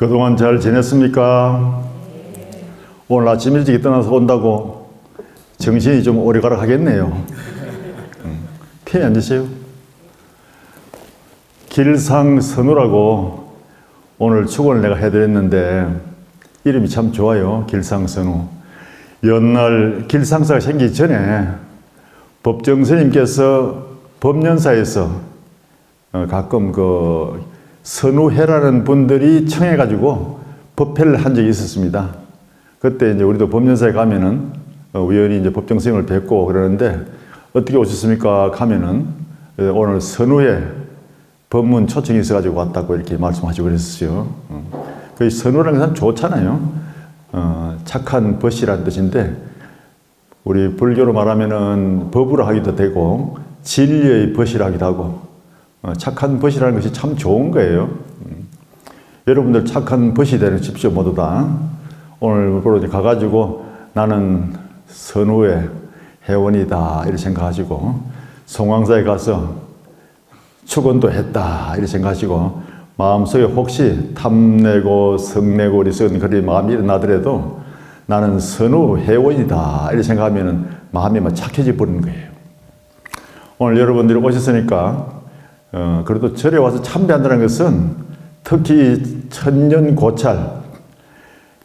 그동안 잘 지냈습니까? 오늘 아침 일찍 떠나서 온다고 정신이 좀 오리가락 하겠네요. 편히 앉으세요. 길상선우라고 오늘 축원을 내가 해드렸는데 이름이 참 좋아요. 길상선우. 옛날 길상사가 생기기 전에 법정스님께서 법련사에서 가끔 그 선우회라는 분들이 청해가지고 법회를 한 적이 있었습니다. 그때 이제 우리도 법련사에 가면은 우연히 이제 법정스님을 뵙고 그러는데 어떻게 오셨습니까? 하면은 오늘 선우회 법문 초청이 있어가지고 왔다고 이렇게 말씀하시고 그랬어요. 그 선우라는 건 좋잖아요. 착한 벗이라는 뜻인데 우리 불교로 말하면은 법으로 하기도 되고 진리의 벗이라 하기도 하고 착한 벗이라는 것이 참 좋은 거예요. 여러분들 착한 벗이 되십시오 모두 다. 오늘 가가지고 나는 선우의 회원이다 이렇게 생각하시고 송황사에 가서 축원도 했다 이렇게 생각하시고 마음속에 혹시 탐내고 성내고 그런 마음이 일어나더라도 나는 선우 회원이다 이렇게 생각하면 마음이 막 착해져 버리는 거예요. 오늘 여러분들이 오셨으니까 그래도 절에 와서 참배한다는 것은 특히 천년고찰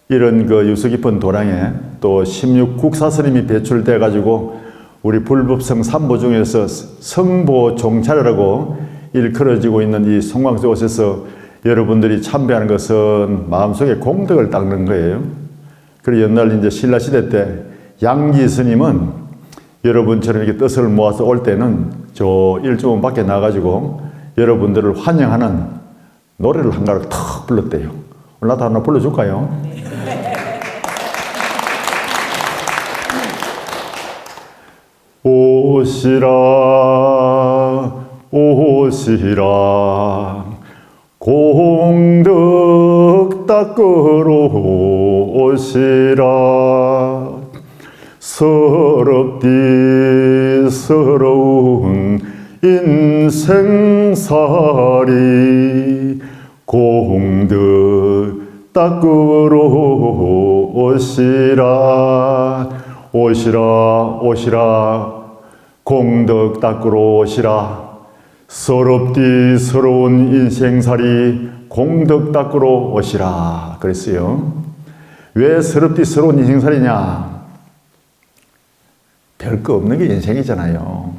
이런 그 유서 깊은 도량에 또 16국사스님이 배출돼 가지고 우리 불법성 3보 중에서 성보종찰이라고 일컬어지고 있는 이 송광사 오셔서 여러분들이 참배하는 것은 마음속에 공덕을 닦는 거예요. 그리고 옛날 이제 신라시대 때 양지 스님은 여러분처럼 이렇게 뜻을 모아서 올 때는 저 일주문 밖에 나가지고 여러분들을 환영하는 노래를 한 가를 탁 불렀대요. 오늘 나도 하나 불러줄까요? 오시라 오시라 공덕 닦으러 오시라 서럽디 서러운 인생살이 공덕 닦으러 오시라 오시라 오시라 공덕 닦으러 오시라 서럽디 서러운 인생살이 공덕 닦으러 오시라 그랬어요. 왜 서럽디 서러운 인생살이냐? 별거 없는 게 인생이잖아요.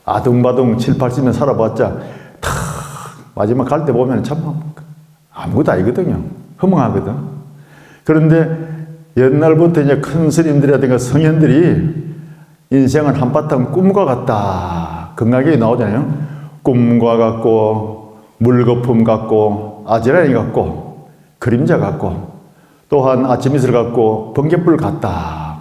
아둥바둥 7, 80년 살아봤자 탁 마지막 갈 때 보면 참 아무것도 아니거든요. 허망하거든. 그런데 옛날부터 이제 큰 스님들이라든가 성현들이 인생은 한바탕 꿈과 같다. 건강하게 나오잖아요. 꿈과 같고 물거품 같고 아지랑이 같고 그림자 같고 또한 아침 이슬 같고 번갯불 같다.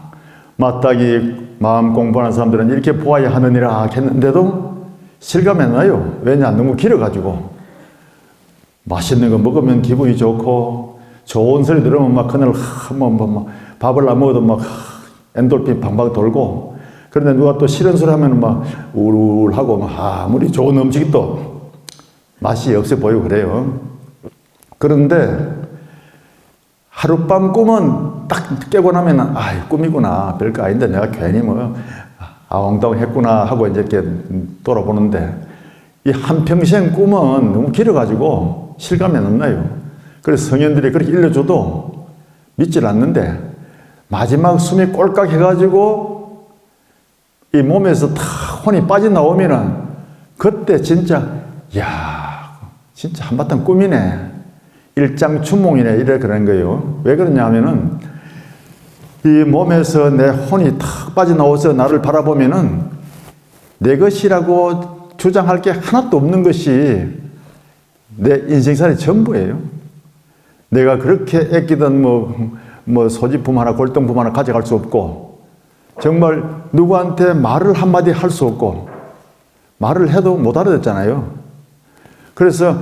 마땅히 마음 공부하는 사람들은 이렇게 보아야 하느니라 했는데도 실감이 안 나요. 왜냐? 너무 길어가지고 맛있는 거 먹으면 기분이 좋고 좋은 소리 들으면 막 그날 막 밥을 안 먹어도 막 엔돌핀 방방 돌고 그런데 누가 또 싫은 소리 하면 막 우울하고 막 아무리 좋은 음식이 또 맛이 없어 보이고 그래요. 그런데 하룻밤 꿈은 딱 깨고 나면 아 꿈이구나 별거 아닌데 내가 괜히 뭐 아웅다웅 했구나 하고 이제 이렇게 돌아보는데 이 한평생 꿈은 너무 길어가지고 실감이 안 나요. 그래서 성현들이 그렇게 일러줘도 믿질 않는데 마지막 숨이 꼴깍 해가지고 이 몸에서 다 혼이 빠져나오면은 그때 진짜 야 진짜 한바탕 꿈이네 일장춘몽이네 이래 그런 거예요. 왜 그러냐 하면은 이 몸에서 내 혼이 탁 빠져나와서 나를 바라보면은 내 것이라고 주장할 게 하나도 없는 것이 내 인생살이 전부예요. 내가 그렇게 애끼던 뭐 소지품 하나 골동품 하나 가져갈 수 없고 정말 누구한테 말을 한마디 할 수 없고 말을 해도 못 알아듣잖아요. 그래서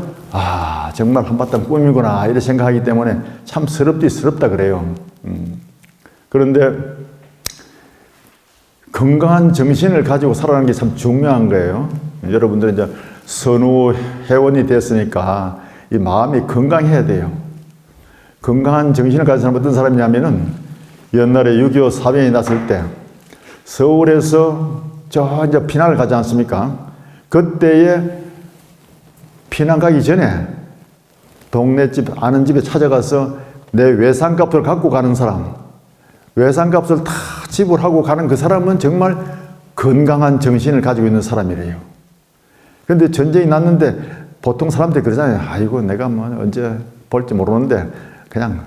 정말 한바탕 꿈이구나 이렇게 생각하기 때문에 참 서럽다 그래요. 그런데 건강한 정신을 가지고 살아가는 게 참 중요한 거예요. 여러분들은 이제 선우 회원이 됐으니까 이 마음이 건강해야 돼요. 건강한 정신을 가진 사람은 어떤 사람이냐면은 옛날에 6.25 사변이 났을 때 서울에서 저 이제 피난을 가지 않습니까? 그때에 피난 가기 전에 동네 집, 아는 집에 찾아가서 내 외상값을 갖고 가는 사람, 외상값을 다 지불하고 가는 그 사람은 정말 건강한 정신을 가지고 있는 사람이래요. 그런데 전쟁이 났는데 보통 사람들이 그러잖아요. 아이고, 내가 뭐 언제 볼지 모르는데 그냥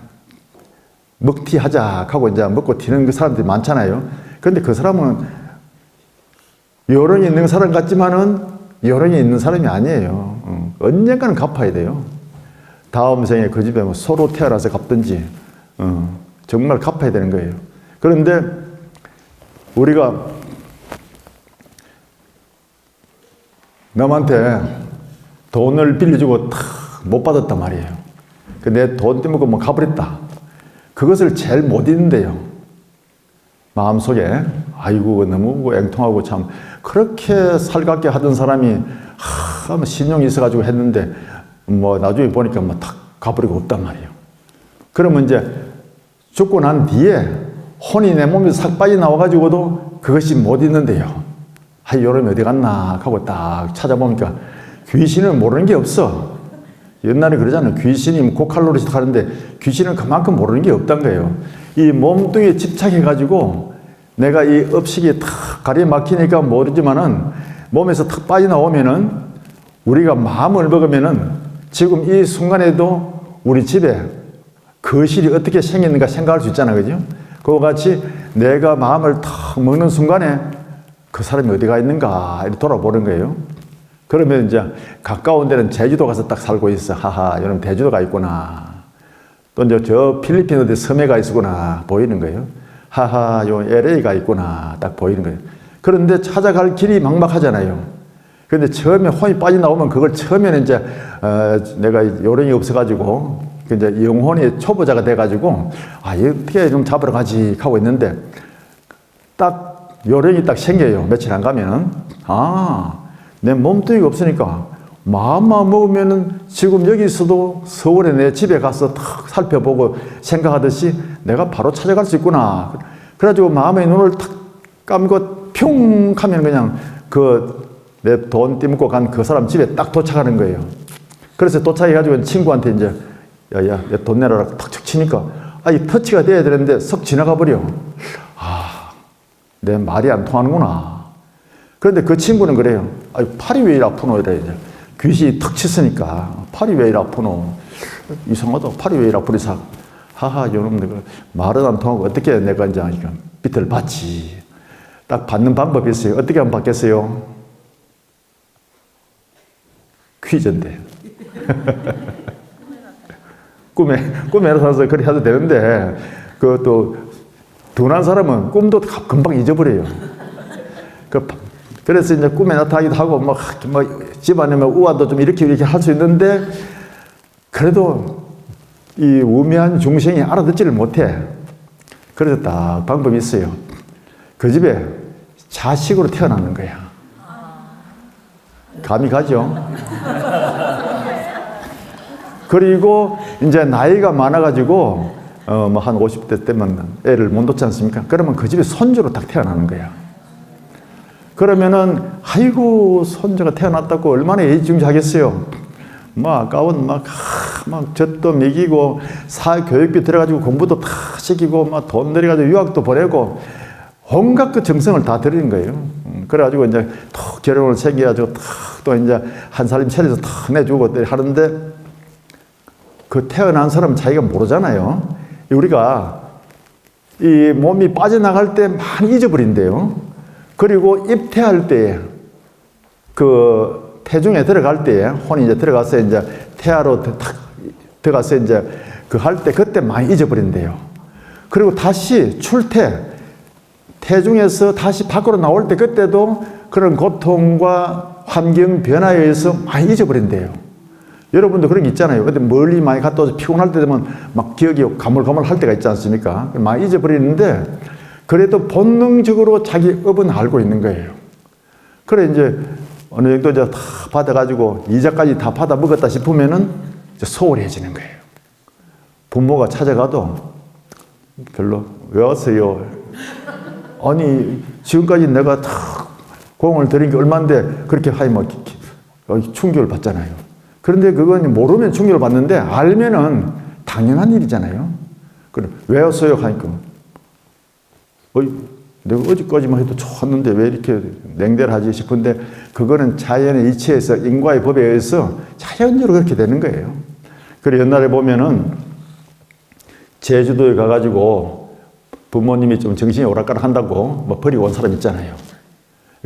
먹튀 하자 하고 이제 먹고 튀는 그 사람들이 많잖아요. 그런데 그 사람은 요령이 있는 사람 같지만은 요령이 있는 사람이 아니에요. 언젠가는 갚아야 돼요. 다음 생에 그 집에 뭐 소로 태어나서 갚든지, 정말 갚아야 되는 거예요. 그런데 우리가 남한테 돈을 빌려주고 못 받았단 말이에요. 내 돈 때문에 뭐 갚으랬다. 그것을 제일 못 잊는데요. 마음속에 아이고 너무 앵통하고 참 그렇게 살갑게 하던 사람이 신용이 있어가지고 했는데 뭐 나중에 보니까 뭐 탁 갚으리고 없단 말이에요. 그러면 이제 죽고 난 뒤에 혼이 내 몸에서 싹 빠져나와가지고도 그것이 못 잊는데요. 요놈이 어디 갔나 하고 딱 찾아보니까 귀신은 모르는 게 없어. 옛날에 그러잖아요. 귀신이 고칼로리 하는데 귀신은 그만큼 모르는 게 없단 거예요. 이 몸뚱이에 집착해가지고 내가 이 업식이 탁 가리막히니까 모르지만은 몸에서 탁 빠져나오면은 우리가 마음을 먹으면은 지금 이 순간에도 우리 집에 거실이 어떻게 생겼는가 생각할 수 있잖아요. 그죠? 그와 같이 내가 마음을 탁 먹는 순간에 그 사람이 어디가 있는가 이렇게 돌아보는 거예요. 그러면 이제 가까운 데는 제주도 가서 딱 살고 있어. 하하, 여러분 제주도가 있구나. 또 이제 저 필리핀 어디 섬에 가 있구나 보이는 거예요. 하하, 요 LA가 있구나 딱 보이는 거예요. 그런데 찾아갈 길이 막막하잖아요. 그런데 처음에 혼이 빠져나오면 그걸 처음에는 이제 내가 요령이 없어가지고 이제 영혼이 초보자가 돼가지고 어떻게 좀 잡으러 가지 하고 있는데 딱 요령이 딱 생겨요. 며칠 안 가면은 내 몸뚱이가 없으니까 마음만 먹으면은 지금 여기 있어도 서울에 내 집에 가서 탁 살펴보고 생각하듯이 내가 바로 찾아갈 수 있구나. 그래가지고 마음의 눈을 탁 감고 평 하면 그냥 내 돈 띠묻고 간 그 사람 집에 딱 도착하는 거예요. 그래서 도착해가지고 친구한테 이제 야, 내 돈 내놔라 탁 치니까 이 터치가 돼야 되는데 석 지나가 버려. 내 말이 안 통하는구나. 그런데 그 친구는 그래요. 팔이 왜 이리 아프노? 이래. 귀신이 턱 쳤으니까 팔이 왜 이리 아프노? 이상하다. 팔이 왜 이리 아프리사? 하하, 요놈 내가 말은 안 통하고 어떻게 내가 이제 밑을 받지? 딱 받는 방법이 있어요. 어떻게 하면 받겠어요? 퀴즈인데. 꿈에 나타나서 그렇게 해도 되는데, 그것도 둔한 사람은 꿈도 금방 잊어버려요. 그래서 이제 꿈에 나타나기도 하고, 막 집안에 우화도 좀 이렇게 할 수 있는데, 그래도 이 우매한 중생이 알아듣지를 못해. 그래서 딱 방법이 있어요. 그 집에 자식으로 태어나는 거야. 감이 가죠? 그리고 이제 나이가 많아가지고, 한 50대 때면 애를 못 놓지 않습니까? 그러면 그 집에 손주로 딱 태어나는 거야. 그러면은, 아이고, 손주가 태어났다고 얼마나 애지중지하겠어요? 아까운 젖도 먹이고, 사교육비 들어가지고 공부도 다 시키고, 돈 들여가지고 유학도 보내고, 온갖 그 정성을 다 들이는 거예요. 그래가지고 이제 또 결혼을 챙겨가지고 또 이제 한 살림 차려서 탁 내주고 하는데, 그 태어난 사람은 자기가 모르잖아요. 우리가 이 몸이 빠져나갈 때 많이 잊어버린대요. 그리고 입퇴할 때, 그 태중에 들어갈 때에, 혼이 이제 들어가서 이제 태아로 탁 들어가서 이제 그 할 때 그때 많이 잊어버린대요. 그리고 다시 태중에서 다시 밖으로 나올 때 그때도 그런 고통과 환경 변화에 의해서 많이 잊어버린대요. 여러분도 그런 게 있잖아요. 근데 멀리 많이 갔다 와서 피곤할 때 되면 막 기억이 가물가물할 때가 있지 않습니까? 많이 잊어버리는데, 그래도 본능적으로 자기 업은 알고 있는 거예요. 그래 이제 어느 정도 이제 다 받아가지고 이자까지 다 받아 먹었다 싶으면은 이제 소홀해지는 거예요. 부모가 찾아가도 별로 왜 왔어요? 아니 지금까지 내가 다 공을 들인 게 얼만데 그렇게 하면 충격을 받잖아요. 그런데 그건 모르면 충격을 받는데 알면은 당연한 일이잖아요. 그럼 왜 왔어요? 하니까 내가 어제까지만 해도 좋았는데 왜 이렇게 냉대하지 싶은데 그거는 자연의 이치에서 인과의 법에 의해서 자연적으로 그렇게 되는 거예요. 그리고 옛날에 보면은 제주도에 가가지고 부모님이 좀 정신이 오락가락 한다고 뭐 버리고 온 사람 있잖아요.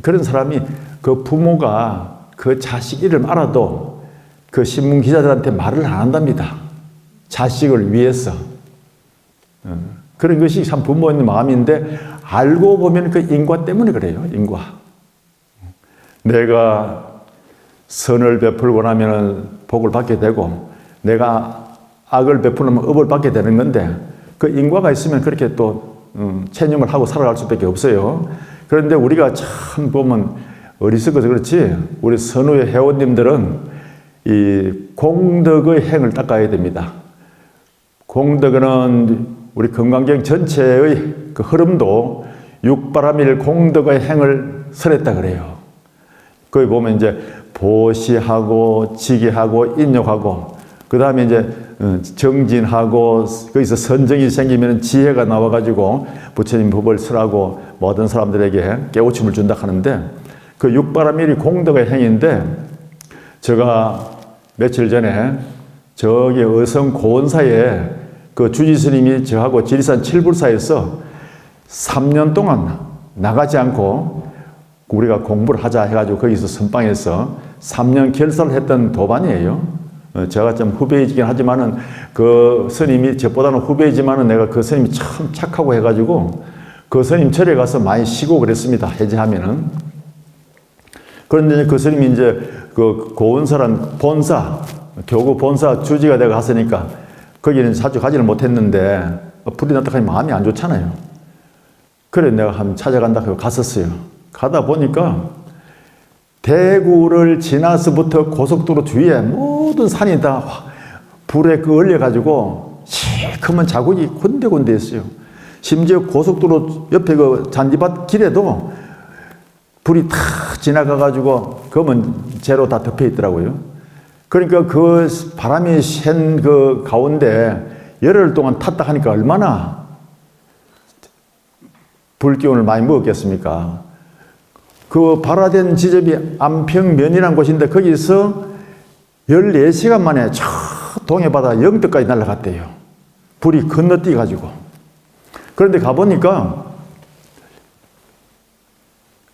그런 사람이 그 부모가 그 자식 이름 알아도 그 신문 기자들한테 말을 안 한답니다. 자식을 위해서. 그런 것이 참 부모의 마음인데 알고 보면 그 인과 때문에 그래요. 인과. 내가 선을 베풀고 나면 복을 받게 되고 내가 악을 베풀면 업을 받게 되는 건데 그 인과가 있으면 그렇게 또 체념을 하고 살아갈 수밖에 없어요. 그런데 우리가 참 보면 어리석어서 그렇지 우리 선후의 회원님들은 이 공덕의 행을 닦아야 됩니다. 공덕은 우리 건강경 전체의 그 흐름도 육바라밀 공덕의 행을 설했다 그래요. 거기 보면 이제 보시하고 지기하고 인욕하고 그 다음에 이제 정진하고 거기서 선정이 생기면 지혜가 나와가지고 부처님 법을 설하고 모든 사람들에게 깨우침을 준다 하는데 그 육바라밀이 공덕의 행인데 제가 며칠 전에 저기 어성 고원사에 그 주지스님이 저하고 지리산 칠불사에서 3년 동안 나가지 않고 우리가 공부를 하자 해가지고 거기서 선방에서 3년 결사를 했던 도반이에요. 제가 좀 후배이긴 하지만은 그 스님이 저보다는 후배이지만은 내가 그 스님이 참 착하고 해가지고 그 스님 절에 가서 많이 쉬고 그랬습니다. 해제하면은. 그런데 그 스님이 이제 그 고은사란 본사, 교구 본사 주지가 내가 갔으니까 거기는 자주 가지를 못했는데 불이 났다 하니 마음이 안 좋잖아요. 그래 내가 한번 찾아간다 하고 갔었어요. 가다 보니까 대구를 지나서부터 고속도로 뒤에 모든 산이 다 불에 얼려가지고 시커먼 자국이 군데군데 있어요. 심지어 고속도로 옆에 그 잔디밭 길에도 불이 탁 지나가가지고 검은 재로 다 덮여 있더라고요. 그러니까 그 바람이 센 그 가운데 열흘 동안 탔다 하니까 얼마나 불기운을 많이 먹었겠습니까? 그 발화된 지점이 안평면이라는 곳인데 거기서 14시간 만에 저 동해바다 영덕까지 날아갔대요. 불이 건너뛰어가지고. 그런데 가보니까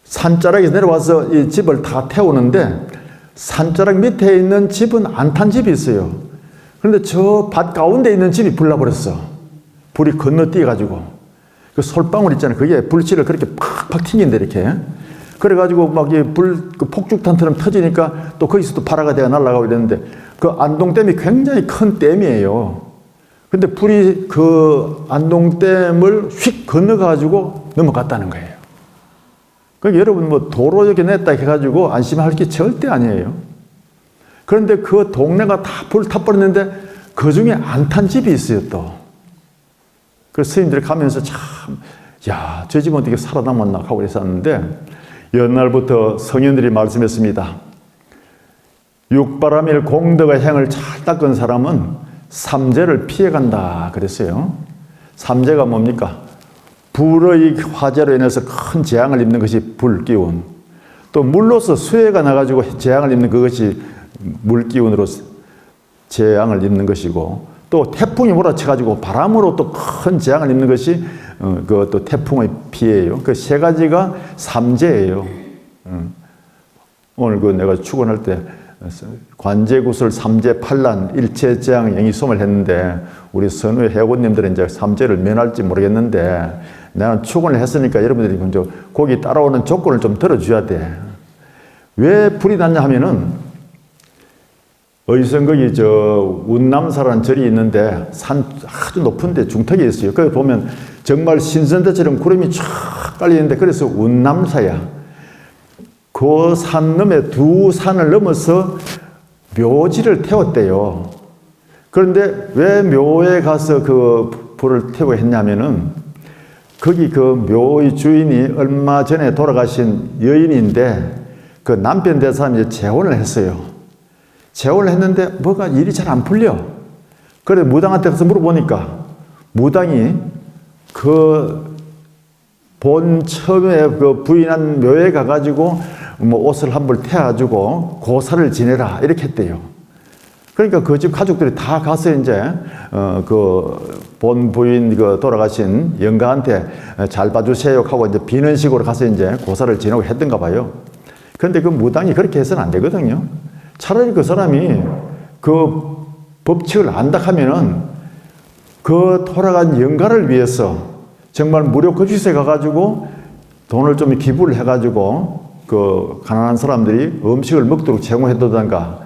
산자락에서 내려와서 이 집을 다 태우는데 산자락 밑에 있는 집은 안 탄 집이 있어요. 그런데 저 밭 가운데 있는 집이 불나버렸어. 불이 건너뛰어가지고. 그 솔방울 있잖아요. 그게 불씨를 그렇게 팍팍 튕긴데 이렇게. 그래가지고 막 그 폭죽탄처럼 터지니까 또 거기서 또 발화가 돼가 날아가고 이랬는데 그 안동댐이 굉장히 큰 댐이에요. 근데 불이 그 안동댐을 휙 건너가지고 넘어갔다는 거예요. 그러니까 여러분 뭐 도로 이렇게 냈다 해가지고 안심할 게 절대 아니에요. 그런데 그 동네가 다 불 타버렸는데 그 중에 안 탄 집이 있어요 또. 그래서 스님들이 가면서 참, 야, 저 집은 어떻게 살아남았나 하고 그랬었는데 옛날부터 성현들이 말씀했습니다. 육바라밀 공덕의 행을 잘 닦은 사람은 삼재를 피해간다 그랬어요. 삼재가 뭡니까? 불의 화재로 인해서 큰 재앙을 입는 것이 불기운. 또 물로서 수해가 나가지고 재앙을 입는 그것이 물기운으로 재앙을 입는 것이고 또 태풍이 몰아쳐가지고 바람으로 또 큰 재앙을 입는 것이 그것도 태풍의 피해예요. 그 세 가지가 삼재예요. 오늘 그 내가 출근할 때 관제구슬 삼재 팔란 일체재앙 영의솜을 했는데 우리 선후의 회원님들은 이제 삼재를 면할지 모르겠는데 나는 출근을 했으니까 여러분들이 먼저 거기 따라오는 조건을 좀 들어줘야 돼. 왜 불이 났냐 하면은 어디선 거기 운남사라는 절이 있는데 산 아주 높은데 중턱에 있어요. 거기 보면 정말 신선대처럼 구름이 쫙 깔려있는데 그래서 운남사야. 그 산 넘에 두 산을 넘어서 묘지를 태웠대요. 그런데 왜 묘에 가서 그 불을 태우고 했냐면은 거기 그 묘의 주인이 얼마 전에 돌아가신 여인인데 그 남편 된 사람이 이제 재혼을 했어요. 재혼을 했는데 뭐가 일이 잘 안 풀려. 그래 무당한테 가서 물어보니까 무당이 그 본 처음에 그 부인한 묘에 가가지고 뭐 옷을 한 벌 태워가지고 고사를 지내라 이렇게 했대요. 그러니까 그 집 가족들이 다 가서 이제 그 본 부인 그 돌아가신 영가한테 잘 봐주세요 하고 이제 비는 식으로 가서 이제 고사를 지내고 했던가 봐요. 그런데 그 무당이 그렇게 해서는 안 되거든요. 차라리 그 사람이 그 법칙을 안다 하면은 그 돌아간 영가를 위해서 정말 무료 급식소에 가가지고 돈을 좀 기부를 해가지고 그 가난한 사람들이 음식을 먹도록 제공해두던가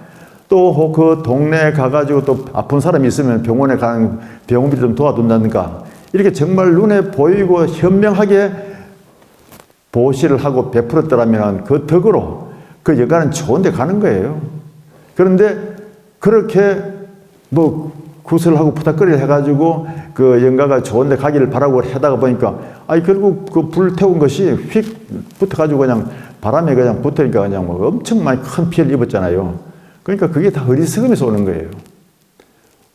또 그 동네에 가가지고 또 아픈 사람이 있으면 병원에 가는 병원비를 좀 도와준다든가 이렇게 정말 눈에 보이고 현명하게 보시를 하고 베풀었더라면 그 덕으로 그 여가는 좋은 데 가는 거예요. 그런데 그렇게 뭐 구슬하고 부탁거리를 해가지고 그 영가가 좋은 데 가기를 바라고 하다가 보니까 아니 결국 그 불 태운 것이 휙 붙어가지고 그냥 바람에 그냥 붙으니까 그냥 뭐 엄청 많이 큰 피해를 입었잖아요. 그러니까 그게 다 어리석음에서 오는 거예요.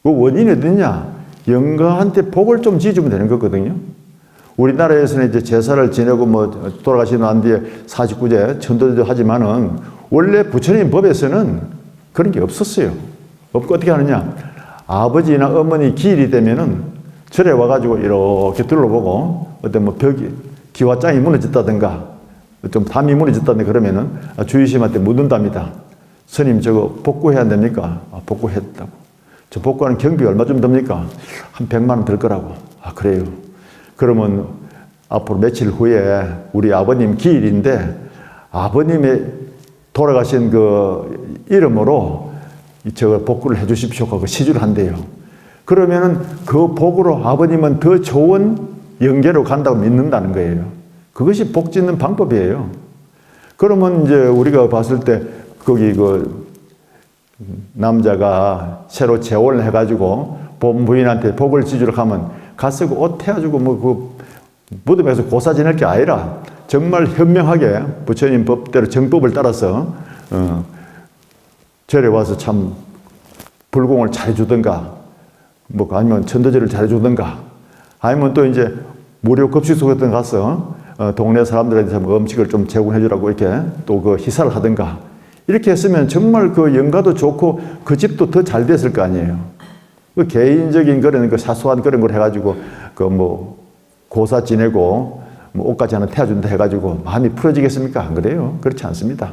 그 원인이 어디냐? 영가한테 복을 좀 지어주면 되는 거거든요. 우리나라에서는 이제 제사를 지내고 뭐 돌아가시고 난 뒤에 49제 천도제도 하지만은 원래 부처님 법에서는 그런 게 없었어요. 없고 어떻게 하느냐? 아버지나 어머니 기일이 되면은 절에 와가지고 이렇게 둘러보고 어떤 뭐 벽이 기와장이 무너졌다든가 좀 담이 무너졌다든가 그러면은 주의심한테 묻는답니다. 스님 저거 복구해야 안 됩니까? 복구했다고. 저 복구하는 경비 얼마 좀 듭니까? 한 100만 원 들 거라고. 아 그래요. 그러면 앞으로 며칠 후에 우리 아버님 기일인데 아버님의 돌아가신 그 이름으로 저 복구를 해 주십시오 하고 시주를 한대요. 그러면은 그 복으로 아버님은 더 좋은 영계로 간다고 믿는다는 거예요. 그것이 복 짓는 방법이에요. 그러면 이제 우리가 봤을 때 거기 그 남자가 새로 재혼을 해가지고 본 부인한테 복을 지주러 가면 가서 그 옷 태워주고 뭐 그 무덤에서 고사 지낼 게 아니라 정말 현명하게 부처님 법대로 정법을 따라서 절에 와서 참 불공을 잘해주든가 뭐 아니면 천도제를 잘해주든가 아니면 또 이제 무료 급식소 같은 데 가서 동네 사람들한테 음식을 좀 제공해주라고 이렇게 또 그 희사를 하든가 이렇게 했으면 정말 그 영가도 좋고 그 집도 더 잘 됐을 거 아니에요. 그 개인적인 그런 그 사소한 그런 걸 해가지고 그 뭐 고사 지내고 뭐 옷까지 하나 태워준다 해가지고 마음이 풀어지겠습니까? 안 그래요? 그렇지 않습니다.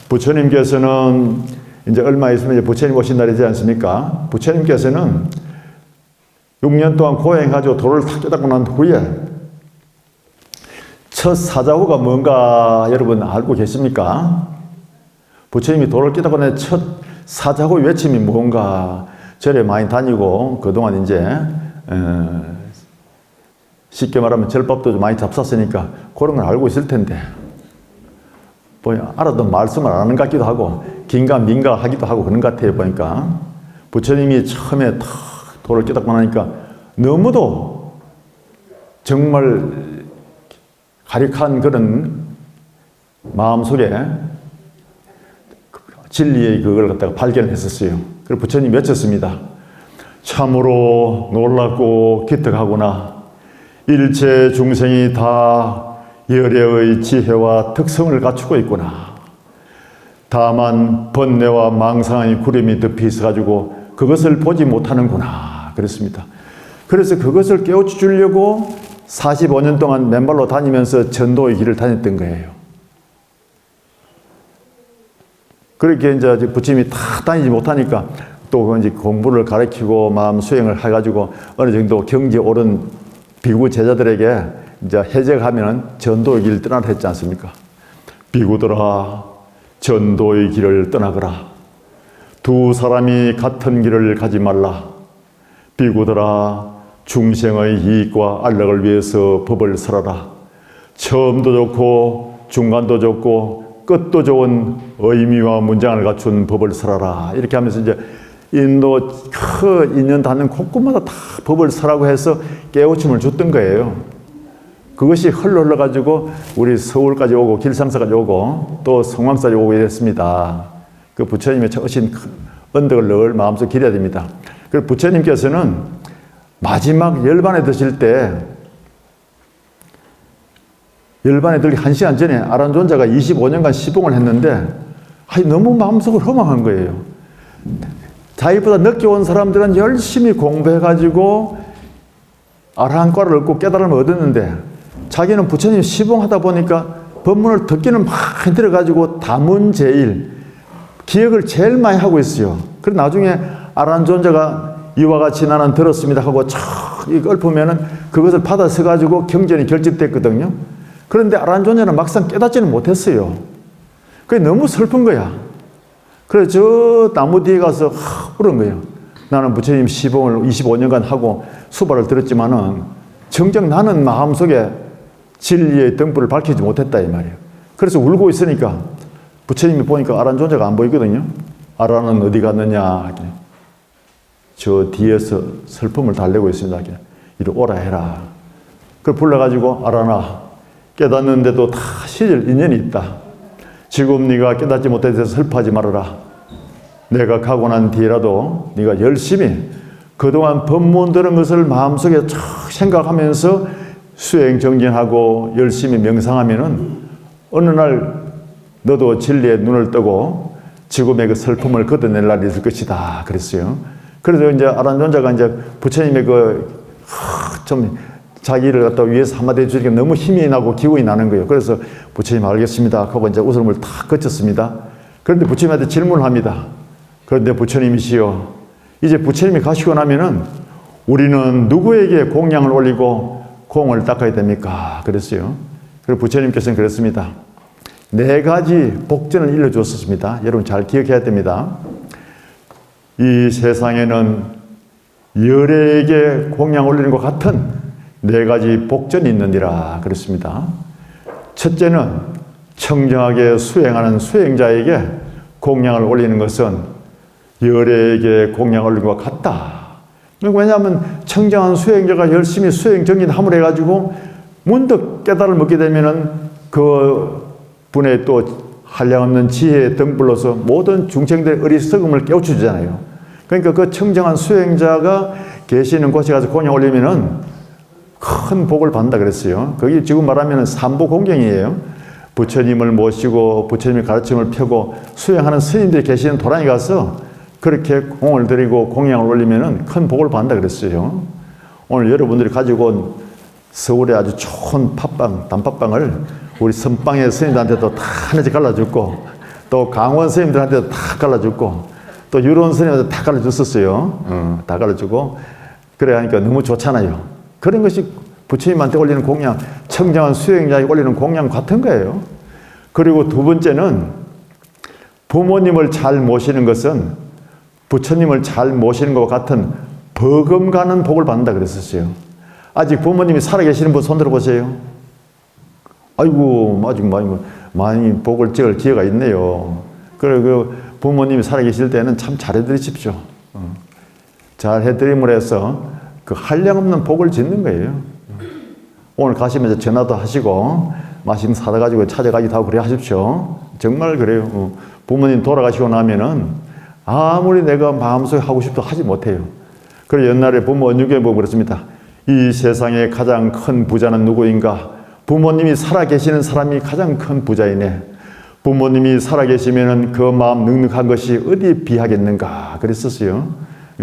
부처님께서는 이제 얼마 있으면 이제 부처님 오신 날이지 않습니까? 부처님께서는 6년 동안 고행해가지고 도를 탁 깨닫고 난 후에 첫 사자후가 뭔가 여러분 알고 계십니까? 부처님이 도를 깨닫고 난 첫 사자후 외침이 뭔가 절에 많이 다니고 그동안 이제 쉽게 말하면 절밥도 많이 잡쌌으니까 그런 걸 알고 있을 텐데 뭐 알아도 말씀을 안 하는 것 같기도 하고 긴가민가 하기도 하고 그런 것 같아요. 보니까 부처님이 처음에 탁 도를 깨닫고 나니까 너무도 정말 가력한 그런 마음속에 진리의 그걸 갖다가 발견했었어요. 그래서 부처님이 외쳤습니다. 참으로 놀랍고 기특하구나. 일체 중생이 다 열애의 지혜와 특성을 갖추고 있구나. 다만 번뇌와 망상의 구름이 덮여 있어가지고 그것을 보지 못하는구나. 그랬습니다. 그래서 그것을 깨우쳐 주려고 45년 동안 맨발로 다니면서 전도의 길을 다녔던 거예요. 그렇게 이제 부처님이 다 다니지 못하니까 또 이제 공부를 가르치고 마음 수행을 해가지고 어느 정도 경지에 오른 비구 제자들에게 이제 해적하면 전도의 길을 떠나라 했지 않습니까? 비구들아, 전도의 길을 떠나거라. 두 사람이 같은 길을 가지 말라. 비구들아, 중생의 이익과 안락을 위해서 법을 설하라. 처음도 좋고 중간도 좋고 끝도 좋은 의미와 문장을 갖춘 법을 설하라. 이렇게 하면서 이제 인도 그 인연 닿는 곳곳마다 다 법을 설하고 해서 깨우침을 줬던 거예요. 그것이 흘러가지고 우리 서울까지 오고 길상사까지 오고 또 성황사까지 오게 됐습니다. 그 부처님의 저으신 언덕을 늘 마음속에 기려야 됩니다. 그리고 부처님께서는 마지막 열반에 드실 때 열반에 들기 1시간 전에 아란존자가 25년간 시봉을 했는데 너무 마음속으로 허망한 거예요. 자기보다 늦게 온 사람들은 열심히 공부해가지고 아라한과를 얻고 깨달음을 얻었는데 자기는 부처님 시봉하다 보니까 법문을 듣기는 많이 들어가지고 다문제일 기억을 제일 많이 하고 있어요. 그래서 나중에 아란존자가 이와 같이 나는 들었습니다 하고 촥 읊으면은 그것을 받아서 가지고 경전이 결집됐거든요. 그런데 아란존자는 막상 깨닫지는 못했어요. 그게 너무 슬픈 거야. 그래서 저 나무 뒤에 가서 울은 거예요. 나는 부처님 시봉을 25년간 하고 수발을 들었지만은 정작 나는 마음속에 진리의 등불을 밝히지 못했다 이 말이에요. 그래서 울고 있으니까 부처님이 보니까 아란존자가 안 보이거든요. 아란은 어디 갔느냐. 저 뒤에서 슬픔을 달래고 있습니다. 이리 오라 해라. 그걸 불러가지고 아란아 깨닫는데도 다 시절 인연이 있다. 지금 네가 깨닫지 못해서 슬퍼하지 말아라. 내가 가고 난 뒤라도 네가 열심히 그동안 법문 들은 것을 마음속에 쭉 생각하면서 수행 정진하고 열심히 명상하면은 어느 날 너도 진리의 눈을 뜨고 지금의 그 슬픔을 걷어낼 날이 있을 것이다. 그랬어요. 그래서 이제 아란존자가 이제 부처님의 좀 자기를 갖다 위에서 한마디 해주니까 너무 힘이 나고 기운이 나는 거예요. 그래서 부처님 알겠습니다 하고 이제 웃음을 탁 그쳤습니다. 그런데 부처님한테 질문을 합니다. 그런데 부처님이시여, 이제 부처님이 가시고 나면은 우리는 누구에게 공양을 올리고 공을 닦아야 됩니까? 그랬어요. 그리고 부처님께서는 그랬습니다. 4가지 복전을 일러주었습니다. 여러분 잘 기억해야 됩니다. 이 세상에는 열애에게 공양 올리는 것 같은 4가지 복전이 있느니라 그랬습니다. 첫째는 청정하게 수행하는 수행자에게 공양을 올리는 것은 열애에게 공양을 올리는 것 같다. 왜냐하면 청정한 수행자가 열심히 수행 정진함을 해가지고 문득 깨달음을 얻게 되면은 그 분의 또 한량없는 지혜의 등불로서 모든 중생들의 어리석음을 깨우쳐주잖아요. 그러니까 그 청정한 수행자가 계시는 곳에 가서 공양 올리면은 큰 복을 받는다 그랬어요. 거기 지금 말하면 삼보공경이에요. 부처님을 모시고 부처님의 가르침을 펴고 수행하는 스님들이 계시는 도량에 가서 그렇게 공을 드리고 공양을 올리면은 큰 복을 받는다 그랬어요. 오늘 여러분들이 가지고 온 서울에 아주 좋은 팥빵, 단팥빵을 우리 선빵의 스님들한테도 다 하나씩 갈라줬고 또 강원 스님들한테도 다 갈라줬고 또 유론 스님한테 다 갈라줬었어요. 다 갈라주고 그래 하니까 너무 좋잖아요. 그런 것이 부처님한테 올리는 공양, 청정한 수행자에게 올리는 공양 같은 거예요. 그리고 두 번째는 부모님을 잘 모시는 것은 부처님을 잘 모시는 것과 같은 버금가는 복을 받는다 그랬었어요. 아직 부모님이 살아계시는 분 손들어 보세요. 아이고, 아직 많이 복을 찍을 기회가 있네요. 그리고 부모님이 살아계실 때는 참 잘해드리십시오. 잘해드림으로 해서 그 한량없는 복을 짓는 거예요. 오늘 가시면서 전화도 하시고 맛있는 사다 가지고 찾아가기도 하고 그래 하십시오. 정말 그래요. 부모님 돌아가시고 나면은 아무리 내가 마음속에 하고 싶어도 하지 못해요. 그래서 옛날에 부모 언유교에 보면 그렇습니다. 이 세상에 가장 큰 부자는 누구인가? 부모님이 살아계시는 사람이 가장 큰 부자이네. 부모님이 살아계시면은 그 마음 넉넉한 것이 어디 비하겠는가? 그랬었어요.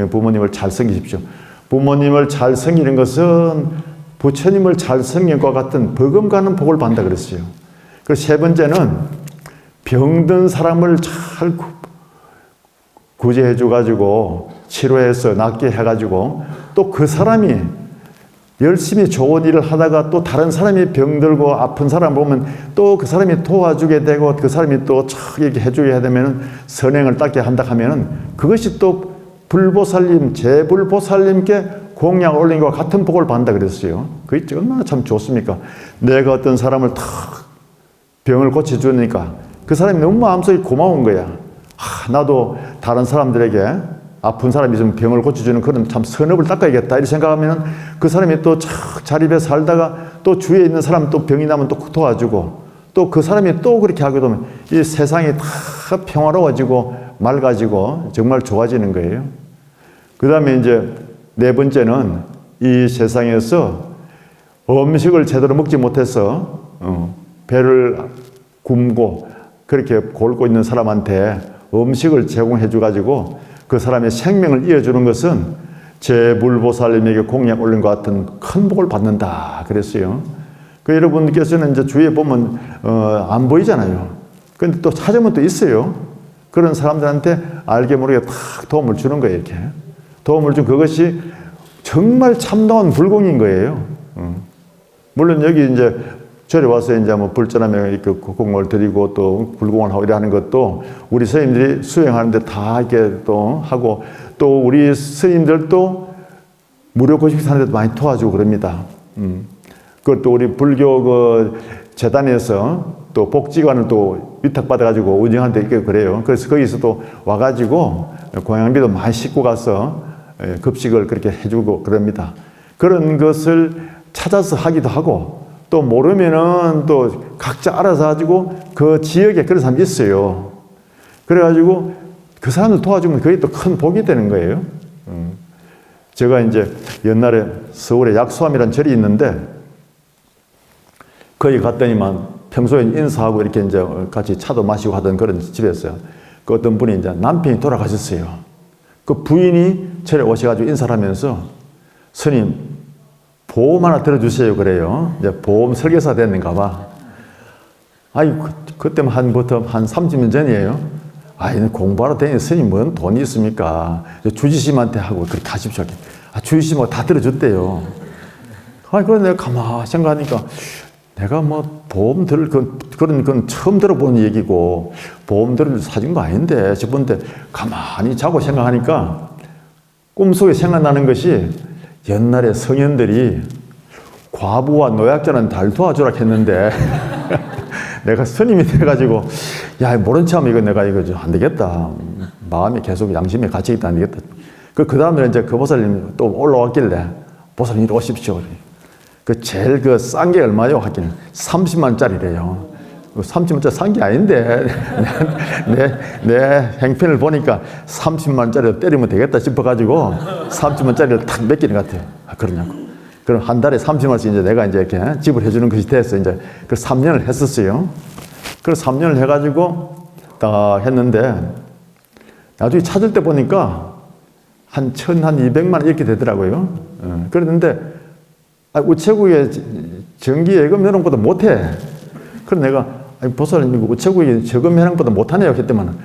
부모님을 잘 섬기십시오. 부모님을 잘 섬기는 것은 부처님을 잘 섬기는 것과 같은 버금가는 복을 받는다 그랬어요. 그리고 세 번째는 병든 사람을 잘 구제해 줘가지고 치료해서 낫게 해가지고 또 그 사람이 열심히 좋은 일을 하다가 또 다른 사람이 병들고 아픈 사람 보면 또 그 사람이 도와주게 되고 그 사람이 또 촥 이렇게 해주게 되면은 선행을 닦게 한다 하면은 그것이 또 불보살님, 제불보살님께 공양을 올린 것과 같은 복을 받는다 그랬어요. 그게 얼마나 참 좋습니까? 내가 어떤 사람을 탁 병을 고쳐주니까 그 사람이 너무 마음속에 고마운 거야. 나도 다른 사람들에게 아픈 사람이 있으면 병을 고쳐주는 그런 참 선업을 닦아야겠다 이렇게 생각하면 그 사람이 또 착 자립해 살다가 또 주위에 있는 사람 또 병이 나면 또 도와주고 또 그 사람이 또 그렇게 하게 되면 이 세상이 다 평화로워지고 맑아지고 정말 좋아지는 거예요. 그 다음에 이제 네 번째는 이 세상에서 음식을 제대로 먹지 못해서 배를 굶고 그렇게 골고 있는 사람한테 음식을 제공해 줘가지고 그 사람의 생명을 이어주는 것은 제물보살님에게 공약 올린 것 같은 큰 복을 받는다 그랬어요. 그 여러분께서는 이제 주위에 보면 안 보이잖아요. 근데 또 찾으면 또 있어요. 그런 사람들한테 알게 모르게 탁 도움을 주는 거예요. 이렇게 도움을 준 그것이 정말 참다운 불공인 거예요. 물론 여기 이제 절에 와서 이제 뭐 불전하며 이렇게 공을 드리고 또 불공을 하고 이래 하는 것도 우리 스님들이 수행하는데 다 이렇게 또 하고 또 우리 스님들도 무료 고식 사는 데도 많이 도와주고 그럽니다. 그것도 우리 불교 그 재단에서 또 복지관을 또 위탁받아가지고 운영하는데 이렇게 그래요. 그래서 거기서도 와가지고 고향비도 많이 싣고 가서 급식을 그렇게 해주고 그럽니다. 그런 것을 찾아서 하기도 하고 또 모르면은 또 각자 알아서 가지고 그 지역에 그런 사람이 있어요. 그래가지고 그 사람을 도와주면 그게 또 큰 복이 되는 거예요. 제가 이제 옛날에 서울에 약수함이라는 절이 있는데 거기 갔더니만 평소에 인사하고 이렇게 이제 같이 차도 마시고 하던 그런 집이었어요. 그 어떤 분이 이제 남편이 돌아가셨어요. 그 부인이 절에 오셔가지고 인사를 하면서 스님 보험 하나 들어주세요 그래요. 이제 보험 설계사 됐는가 봐. 아이 그때만 한 30년 전이에요. 아이 공부하러 다니는 스님 뭔 돈이 있습니까? 주지심한테 하고 그렇게 하십시오. 주지심하고 다 들어줬대요. 아이 그래 내가 가만히 생각하니까 내가 뭐 보험 들을 그런 건 처음 들어본 얘기고 보험 들을 사준 거 아닌데 싶은데 가만히 자고 생각하니까 꿈속에 생각나는 것이 옛날에 성현들이 과부와 노약자는 달 도와주라 했는데 내가 스님이 돼가지고 야 모른 척하면 이거 내가 이거 안 되겠다. 마음이 계속 양심에 갇혀있다 안 되겠다. 그 다음에 이제 그 보살님 또 올라왔길래 보살님 이리 오십시오. 그 제일 그 싼 게 얼마요? 하기는 30만짜리래요. 30만짜리 싼 게 아닌데 내 행편을 보니까 30만짜리 때리면 되겠다 싶어가지고 30만짜리를 탁 맡기는 것 같아요. 아, 그러냐고. 그럼 한 달에 30만원씩 이제 내가 이제 이렇게 지불해주는 것이 돼서 이제 그 3년을 했었어요. 그래서 3년을 해가지고 딱 했는데 나중에 찾을 때 보니까 한 200만 원 이렇게 되더라고요. 그랬는데 우체국에 정기예금 회원보다 못해. 그래서 내가 보살님 우체국이 저금 회원보다 못하네요 했더만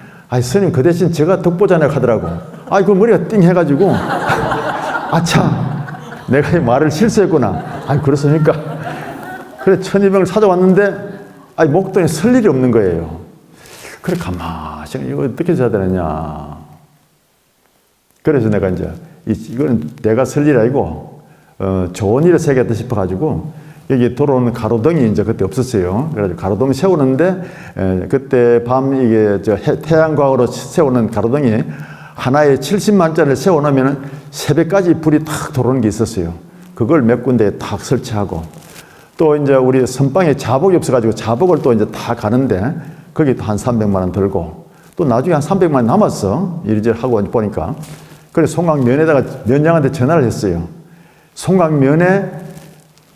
스님 그 대신 제가 덕보잖아요 하더라고. 그 머리가 띵 해가지고 아차 내가 이 말을 실수했구나. 그렇습니까? 그래 1200을 찾아왔는데 목돈에 쓸 일이 없는 거예요. 그래 가만히 이거 어떻게 해야 되느냐. 그래서 내가 이제 이거는 내가 쓸 일이 아니고 좋은 일을 새겼다 싶어가지고 여기 돌아오는 가로등이 이제 그때 없었어요. 그래가지고 가로등 세우는데 그때 밤 이게 태양광으로 세우는 가로등이 하나에 70만짜리를 세워놓으면 새벽까지 불이 탁 들어오는 게 있었어요. 그걸 몇 군데에 탁 설치하고 또 이제 우리 선방에 자복이 없어가지고 자복을 또 이제 다 가는데 거기 또 한 300만 원 들고 또 나중에 한 300만 원 남았어. 이리저리 하고 보니까. 그래서 송강면에다가 면장한테 전화를 했어요. 송강면에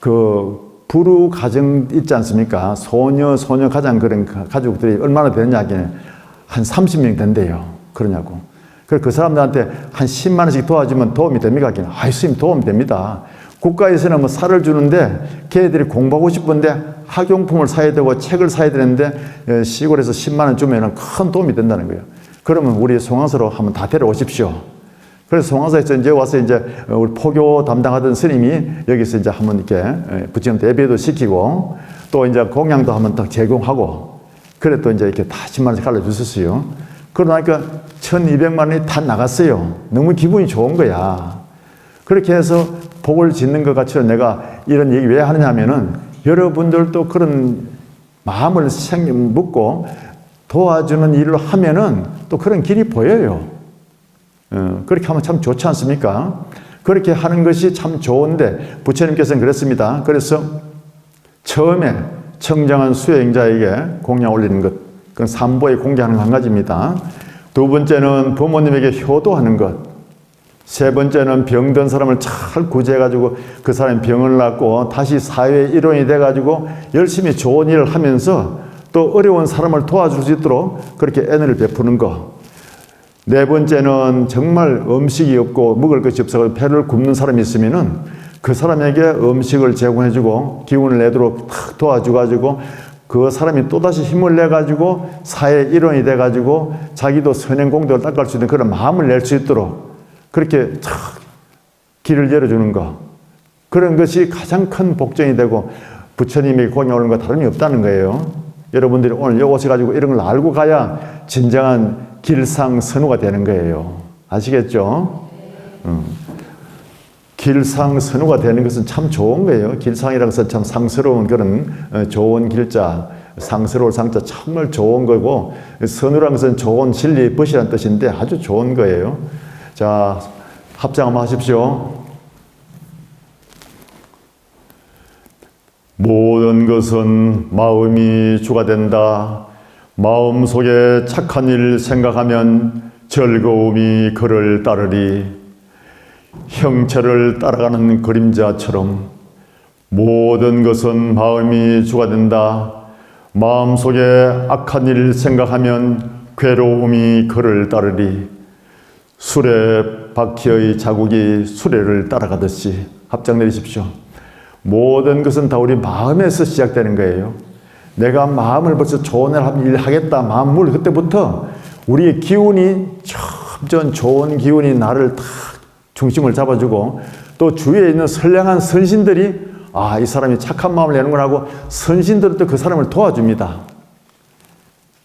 그 부루 가정 있지 않습니까? 소녀 가장 그런 가족들이 얼마나 되느냐 하기는 한 30명 된대요. 그러냐고. 그래서 그 사람들한테 한 10만 원씩 도와주면 도움이 됩니까? 하기는 스님 도움이 됩니다. 국가에서는 뭐 살을 주는데 걔들이 공부하고 싶은데 학용품을 사야 되고 책을 사야 되는데 시골에서 10만 원 주면 큰 도움이 된다는 거예요. 그러면 우리 송황사로 한번 다 데려오십시오. 그래서 송황사에서 이제 와서 이제 우리 포교 담당하던 스님이 여기서 이제 한번 이렇게 부처님한테 예배도 시키고 또 이제 공양도 한번 딱 제공하고 그래 또 이제 이렇게 다 10만 원씩 갈라주셨어요. 그러니까 1200만 원이 다 나갔어요. 너무 기분이 좋은 거야. 그렇게 해서 복을 짓는 것 같이 내가 이런 얘기 왜 하느냐면은 여러분들도 그런 마음을 묻고 도와주는 일을 하면은 또 그런 길이 보여요. 그렇게 하면 참 좋지 않습니까? 그렇게 하는 것이 참 좋은데 부처님께서는 그랬습니다. 그래서 처음에 청정한 수행자에게 공양 올리는 것, 그건 삼보에 공개하는 한 가지입니다. 두 번째는 부모님에게 효도하는 것, 세 번째는 병든 사람을 잘 구제해가지고 그 사람이 병을 낫고 다시 사회의 일원이 돼가지고 열심히 좋은 일을 하면서 또 어려운 사람을 도와줄 수 있도록 그렇게 애를 베푸는 것. 네 번째는 정말 음식이 없고 먹을 것이 없어서 배를 굶는 사람이 있으면은 그 사람에게 음식을 제공해주고 기운을 내도록 탁 도와줘가지고 그 사람이 또다시 힘을 내가지고 사회의 일원이 돼가지고 자기도 선행공덕을 닦을 수 있는 그런 마음을 낼 수 있도록 그렇게 탁 길을 열어주는 것. 그런 것이 가장 큰 복전이 되고 부처님이 공양 오는 것 다름이 없다는 거예요. 여러분들이 오늘 여기 오셔가지고 이런 걸 알고 가야 진정한 길상선우가 되는 거예요. 아시겠죠? 길상선우가 되는 것은 참 좋은 거예요. 길상이라는 것은 참 상스러운 그런 좋은 길자, 상스러울 상자 정말 좋은 거고, 선우라는 것은 좋은 진리, 벗이라는 뜻인데 아주 좋은 거예요. 자, 합장 한번 하십시오. 모든 것은 마음이 주가 된다. 마음속에 착한 일 생각하면 즐거움이 그를 따르리. 형체를 따라가는 그림자처럼 모든 것은 마음이 주가 된다. 마음속에 악한 일 생각하면 괴로움이 그를 따르리. 수레바퀴의 자국이 수레를 따라가듯이. 합장 내리십시오. 모든 것은 다 우리 마음에서 시작되는 거예요. 내가 마음을 벌써 좋은 일 하겠다 마음을 그때부터 우리의 기운이 점점 좋은 기운이 나를 탁 중심을 잡아주고 또 주위에 있는 선량한 선신들이 이 사람이 착한 마음을 내는구나 하고 선신들도 그 사람을 도와줍니다.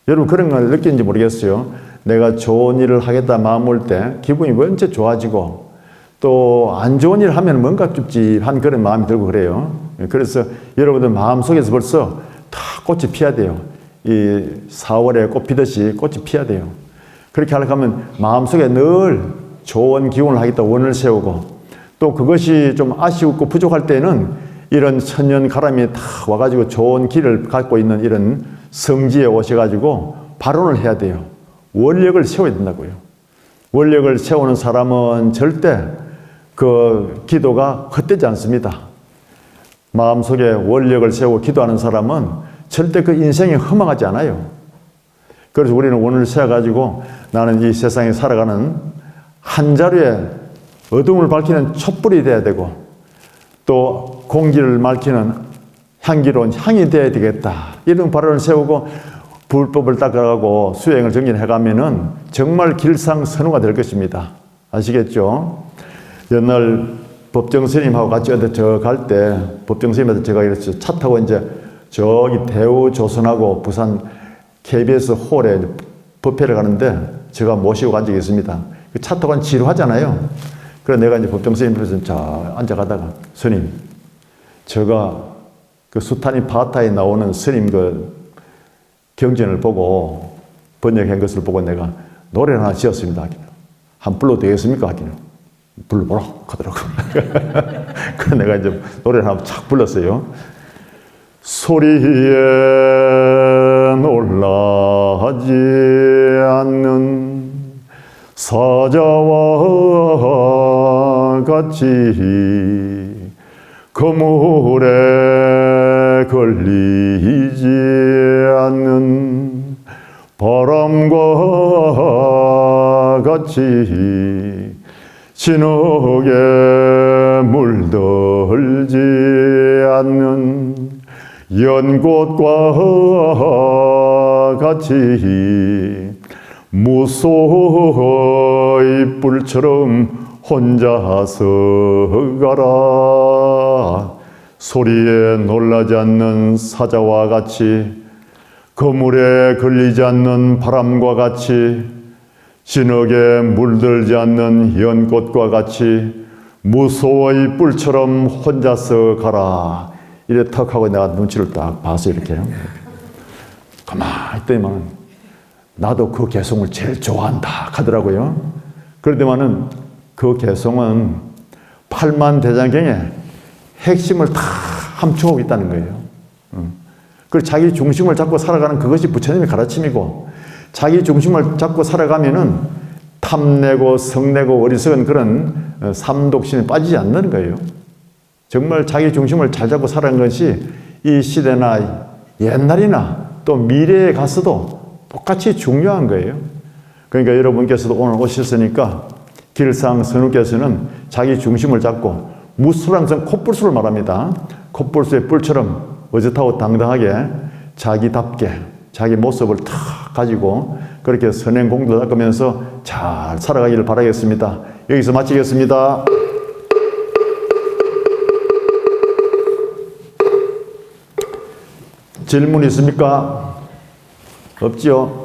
여러분 그런 걸 느끼는지 모르겠어요. 내가 좋은 일을 하겠다 마음 올 때 기분이 먼저 좋아지고 또 안 좋은 일을 하면 뭔가 찝찝한 그런 마음이 들고 그래요. 그래서 여러분들 마음속에서 벌써 다 꽃이 피어야 돼요. 이 4월에 꽃 피듯이 꽃이 피어야 돼요. 그렇게 하려고 하면 마음속에 늘 좋은 기운을 하겠다 원을 세우고 또 그것이 좀 아쉬웠고 부족할 때는 이런 천년가람이 다 와가지고 좋은 길을 갖고 있는 이런 성지에 오셔가지고 발언을 해야 돼요. 원력을 세워야 된다고요. 원력을 세우는 사람은 절대 그 기도가 헛되지 않습니다. 마음속에 원력을 세우고 기도하는 사람은 절대 그 인생이 허망하지 않아요. 그래서 우리는 원을 세워가지고 나는 이 세상에 살아가는 한 자루에 어둠을 밝히는 촛불이 돼야 되고 또 공기를 밝히는 향기로운 향이 돼야 되겠다. 이런 발언을 세우고 불법을 닦아가고 수행을 정진해가면은 정말 길상선우가 될 것입니다. 아시겠죠? 옛날 법정 스님하고 같이 어디 저 갈 때 법정 스님한테 제가 이랬어요. 차 타고 이제 저기 대우조선하고 부산 KBS 홀에 법회를 가는데 제가 모시고 간 적이 있습니다. 차 타고 지루하잖아요. 그래서 내가 이제 법정 스님 앞에서 자 앉아가다가 스님, 제가 그 수타니 바타에 나오는 스님 그 경전을 보고 번역한 것을 보고 내가 노래를 하나 지었습니다. 한 불러도 되겠습니까? 하기는 불러보라 하더라고. 그래서 내가 이제 노래를 하나 착 불렀어요. 소리에 놀라지 않는 사자와 같이 그물에 걸리지 않는 바람과 같이 진흙에 물들지 않는 연꽃과 같이 무소의 뿔처럼 혼자서 가라. 소리에 놀라지 않는 사자와 같이 그물에 걸리지 않는 바람과 같이 진흙에 물들지 않는 연꽃과 같이 무소의 뿔처럼 혼자서 가라. 이래 턱 하고 내가 눈치를 딱 봐서 이렇게 가만히 있더니만 나도 그 개성을 제일 좋아한다 하더라고요. 그런데만은 그 개성은 8만 대장경의 핵심을 다 함축하고 있다는 거예요. 그리고 자기 중심을 잡고 살아가는 그것이 부처님의 가르침이고, 자기 중심을 잡고 살아가면은 탐내고 성내고 어리석은 그런 삼독심에 빠지지 않는 거예요. 정말 자기 중심을 잘 잡고 살아가는 것이 이 시대나 옛날이나 또 미래에 가서도 똑같이 중요한 거예요. 그러니까 여러분께서도 오늘 오셨으니까 길상 선우께서는 자기 중심을 잡고 무술항상 콧불수를 말합니다. 콧불수의 뿔처럼 어젓하고 당당하게 자기답게 자기 모습을 탁 가지고 그렇게 선행 공도 닦으면서 잘 살아가기를 바라겠습니다. 여기서 마치겠습니다. 질문 있습니까? 없지요?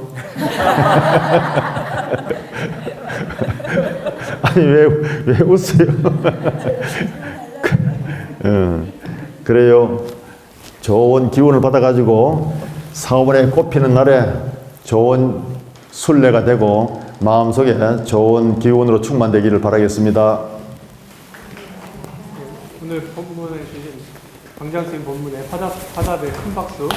아니 왜 웃어요? 그래요. 좋은 기운을 받아가지고 4월에 꽃피는 날에 좋은 순례가 되고 마음속에 좋은 기운으로 충만되기를 바라겠습니다. 오늘 본문에 주신 광장쌤 본문에 화답에 큰 박수.